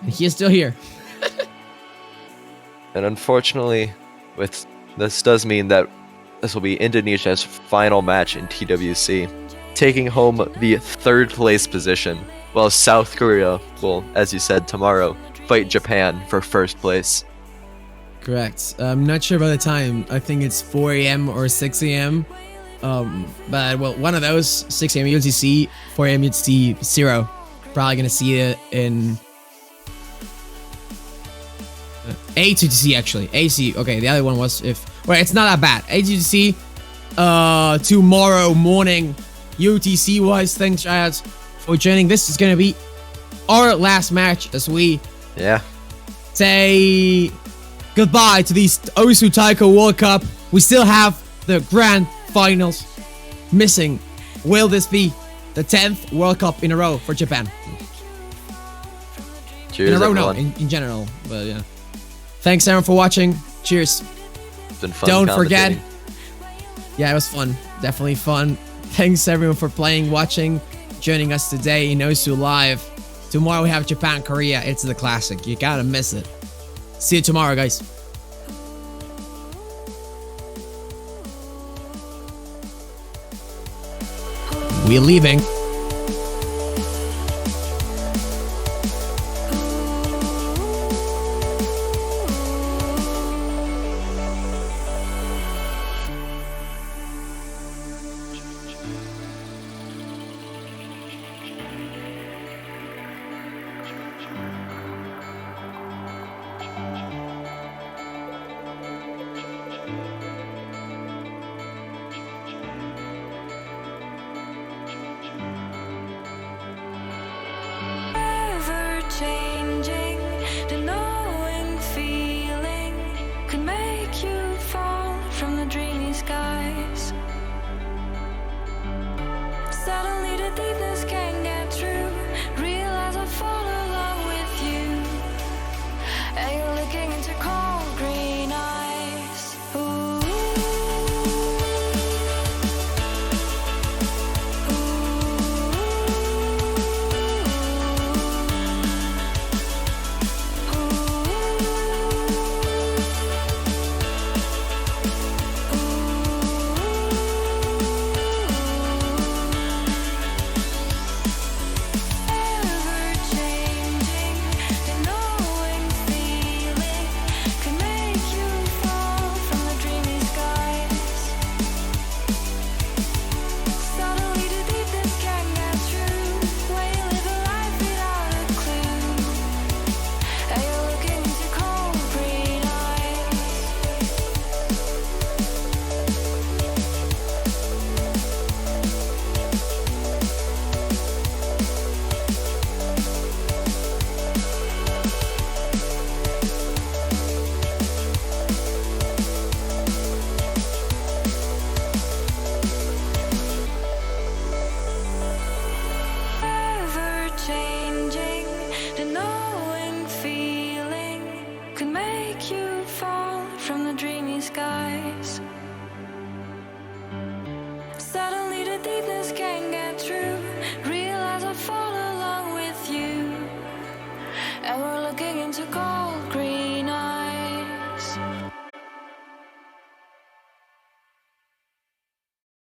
And he is still here. And unfortunately, this does mean that this will be Indonesia's final match in TWC, taking home the 3rd place position, while South Korea will, as you said, tomorrow fight Japan for 1st place. Correct. I'm not sure about the time. I think it's 4 a.m. or 6 a.m. But well, one of those, 6 a.m. UTC, 4 a.m. UTC 0. Probably gonna see it in A2TC actually. AC. Okay, the other one was well, it's not that bad. A2TC tomorrow morning UTC wise. Thanks, Giants, for joining. This is gonna be our last match as we say goodbye to these Osu Taiko World Cup. We still have the grand finals missing. Will this be the 10th World Cup in a row for Japan? Cheers, in a row, everyone. no, in general, but yeah. Thanks, everyone, for watching. Cheers. It's been fun. Don't forget. Yeah, it was fun. Definitely fun. Thanks, everyone, for playing, watching, joining us today in Osu Live. Tomorrow we have Japan, Korea. It's the classic. You gotta miss it. See you tomorrow, guys. We're leaving.